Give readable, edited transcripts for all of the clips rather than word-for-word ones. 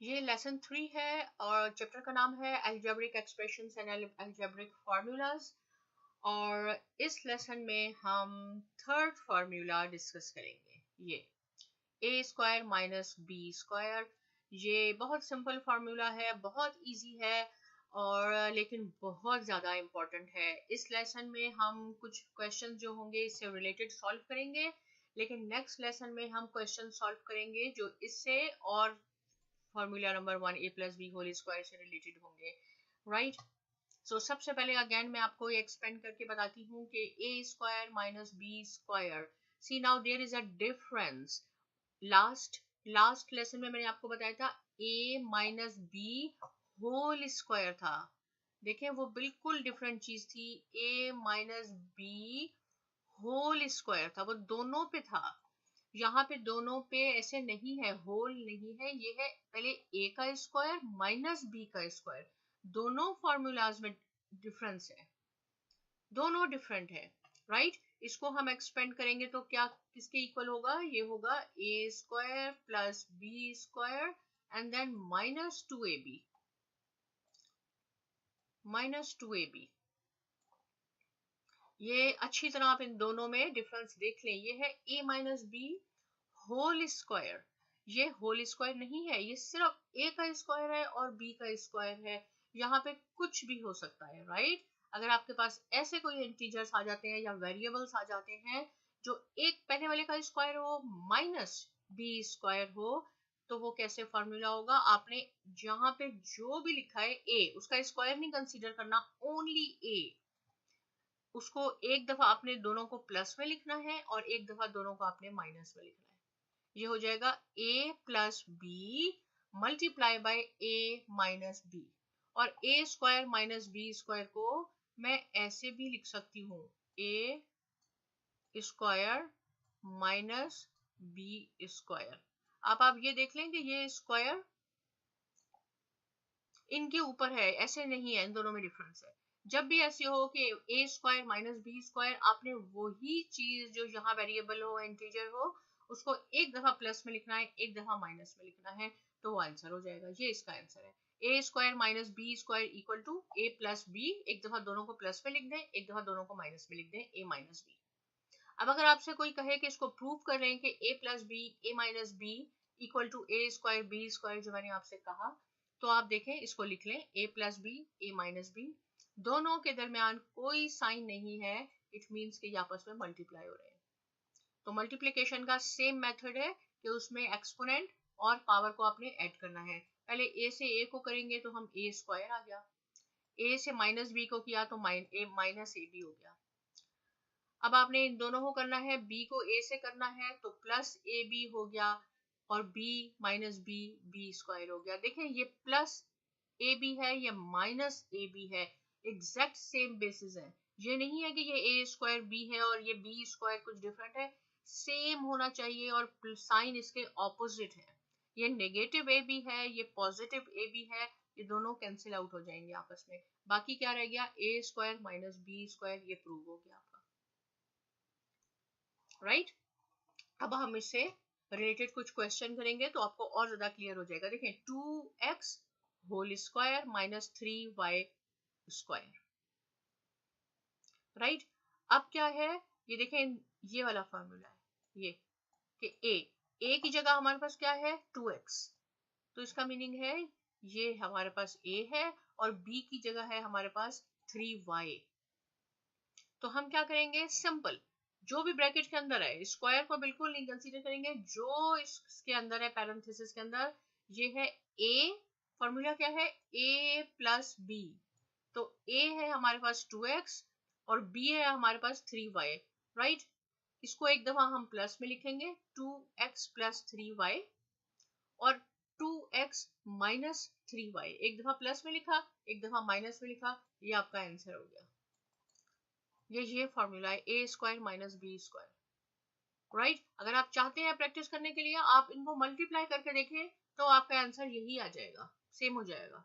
ये लेसन 3 है और चैप्टर का नाम है algebraic expressions and algebraic formulas. और इस लेसन में हम थर्ड फार्मूला डिस्कस करेंगे, ये ए स्क्वायर माइनस बी स्क्वायर। ये बहुत सिंपल फार्मूला है, बहुत इजी है और लेकिन बहुत ज़्यादा इम्पोर्टेंट है। इस लेसन में हम कुछ क्वेश्चन जो होंगे इससे रिलेटेड सॉल्व करेंगे, लेकिन नेक्स्ट लेसन में हम क्वेश्चन सॉल्व करेंगे जो इससे और फॉर्मूला नंबर 1 ए प्लस बी होल स्क्वायर से रिलेटेड होंगे, राइट। सो सबसे पहले अगेन मैं आपको ये एक्सपेंड करके बताती हूँ कि A square minus B square, C now there is a difference. Last lesson में मैंने आपको बताया था a minus B whole square था। देखें वो बिल्कुल डिफरेंट चीज थी। a minus B whole square था, वो दोनों पे था। यहाँ पे दोनों पे ऐसे नहीं है, होल नहीं है, ये है पहले a का स्क्वायर माइनस b का स्क्वायर। दोनों फॉर्मूलाज में डिफरेंस है, दोनों डिफरेंट है, राइट। इसको हम एक्सपेंड करेंगे तो क्या किसके इक्वल होगा, ये होगा A square plus B square and then minus two A B. ये अच्छी तरह आप इन दोनों में डिफरेंस देख लें। ये है a minus B whole square, ये होल स्क्वायर नहीं है, ये सिर्फ a का स्क्वायर है और b का स्क्वायर है। यहाँ पे कुछ भी हो सकता है, राइट। अगर आपके पास ऐसे कोई इंटीजर्स आ जाते हैं या वेरिएबल्स आ जाते हैं जो एक पहले वाले का स्क्वायर हो माइनस बी स्क्वायर हो, तो वो कैसे फॉर्मूला होगा। आपने जहां पे जो भी लिखा है a, उसका स्क्वायर नहीं कंसीडर करना, ओनली a। उसको एक दफा आपने दोनों को प्लस में लिखना है और एक दफा दोनों को आपने माइनस में लिखना है। ये हो जाएगा a plus B multiply by a minus B. और a square minus B square को मैं ऐसे भी लिख सकती हूँ, a square minus B square. अब आप ये देख लें कि ये स्क्वायर इनके ऊपर है, ऐसे नहीं है, इन दोनों में डिफरेंस है। जब भी ऐसे हो कि A square minus B square, आपने वही चीज जो यहाँ वेरिएबल हो इंटीजर हो उसको एक दफा प्लस में लिखना है, एक दफा माइनस में लिखना है, तो वो आंसर हो जाएगा। ये इसका आंसर है, A square minus B square equal to A plus B. एक दफा दोनों को प्लस में लिख दें, एक दफा दोनों को माइनस में लिख दें, ए माइनस बी। अब अगर आपसे कोई कहे कि इसको प्रूव कर रहे हैं कि a plus B A minus B equal to A square B square, जो मैंने आपसे कहा, तो आप देखें इसको लिख लें a plus B A minus B, दोनों के दरमियान कोई साइन नहीं है, इट मीन्स कि ये आपस में मल्टीप्लाई हो रहे हैं। तो मल्टीप्लिकेशन का सेम मेथड है कि उसमें एक्सपोनेंट और पावर को आपने ऐड करना है। पहले a से a को करेंगे तो हम a स्क्वायर आ गया, a से माइनस बी को किया तो माइनस ए बी हो गया। अब आपने इन दोनों को करना है, b को a से करना है तो प्लस ए बी हो गया और b minus B B square हो गया। देखें ये प्लस ए बी है, ये माइनस ए बी है, एग्जैक्ट सेम बेसिस है। ये नहीं है कि ये a स्क्वायर b है और ये b स्क्वायर कुछ डिफरेंट है, सेम होना चाहिए और साइन इसके ऑपोजिट है। ये नेगेटिव ए बी है, ये पॉजिटिव ए बी है, ये दोनों कैंसिल आउट हो जाएंगे आपस में। बाकी क्या रह गया, a square minus B square, ये प्रूव हो गया आपका, राइट। अब हम इससे रिलेटेड कुछ क्वेश्चन करेंगे तो आपको और ज्यादा क्लियर हो जाएगा। देखें 2x whole square minus 3y square, right. अब क्या है, ये देखें ये वाला फॉर्मूला है, ये कि a की जगह हमारे पास क्या है 2x, तो इसका मीनिंग है ये हमारे पास a है और b की जगह है हमारे पास 3y। तो हम क्या करेंगे, सिंपल, जो भी ब्रैकेट के अंदर है स्क्वायर को बिल्कुल नहीं कंसीडर करेंगे, जो इसके अंदर है पैरेंथेसिस के अंदर, ये है a। फॉर्मूला क्या है, a प्लस बी, तो a है हमारे पास 2x और b है हमारे पास 3y, राइट। इसको एक दफा हम प्लस में लिखेंगे 2x प्लस 3y और 2x माइनस 3y, एक दफा प्लस में लिखा एक दफा माइनस में लिखा, ये आपका आंसर हो गया। ये फॉर्मूला है A square minus B square, right. अगर आप चाहते हैं प्रैक्टिस करने के लिए आप इनको मल्टीप्लाई करके देखें तो आपका आंसर यही आ जाएगा, सेम हो जाएगा।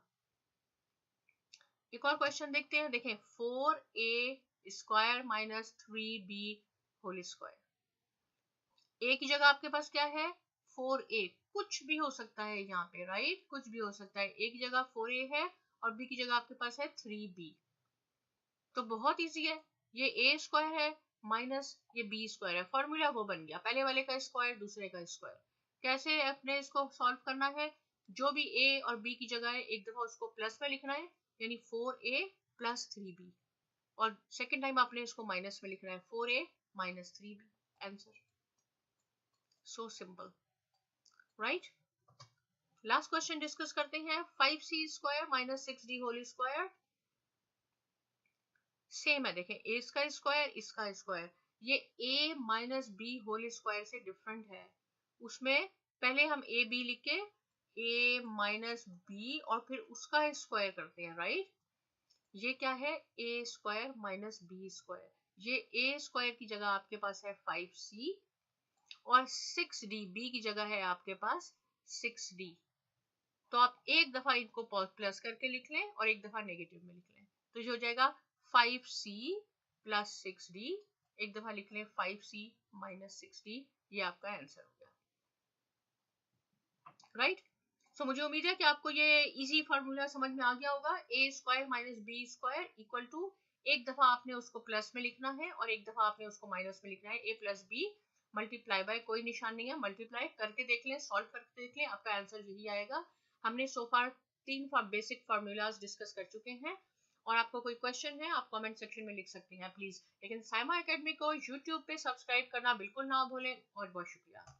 एक और क्वेश्चन देखते हैं, देखें 4a square minus 3b whole square. a की जगह आपके पास क्या है 4a, कुछ भी हो सकता है यहाँ पे, राइट, कुछ भी हो सकता है। एक जगह 4a है और b की जगह आपके पास है 3b, तो बहुत इजी है। ये a स्क्वायर है माइनस ये b स्क्वायर है, फॉर्मूला वो बन गया, पहले वाले का स्क्वायर दूसरे का स्क्वायर। कैसे अपने इसको सॉल्व करना है, जो भी a और b की जगह है एक दफा उसको प्लस में लिखना है, यानी 4a प्लस 3b, और सेकेंड टाइम आपने इसको माइनस में लिखना है, 4a minus 3b। Answer, so simple, right. Last question discuss करते हैं, 5c square minus 6d whole square. Same है, देखें ए का स्क्वायर इसका स्क्वायर, ये a minus B whole square से डिफरेंट है। उसमें पहले हम ए बी लिख के a माइनस बी और फिर उसका स्क्वायर करते हैं, राइट। ये क्या है, a square minus B square, ये a स्क्वायर की जगह आपके पास है 5c और 6d b की जगह है आपके पास 6d। तो आप एक दफा इनको प्लस करके लिख लें और एक दफा नेगेटिव में लिख लें, तो ये हो जाएगा 5c प्लस 6d, एक दफा लिख लें 5c माइनस 6d, ये आपका आंसर हो गया, राइट। सो मुझे उम्मीद है कि आपको ये इजी फार्मूला समझ में आ गया होगा। A square minus B square equal to, एक दफा आपने उसको प्लस में लिखना है और एक दफा आपने उसको माइनस में लिखना है। ए प्लस बी मल्टीप्लाई बाय, कोई निशान नहीं है, मल्टीप्लाई करके देख लें, सॉल्व करके देख लें, आपका आंसर यही आएगा। हमने सो फार 3 बेसिक फार्मूलाज डिस्कस कर चुके हैं, और आपको कोई क्वेश्चन है आप कमेंट सेक्शन में लिख सकते हैं प्लीज। लेकिन साइमा एकेडमी को यूट्यूब पे सब्सक्राइब करना बिल्कुल ना भूलें, और बहुत शुक्रिया।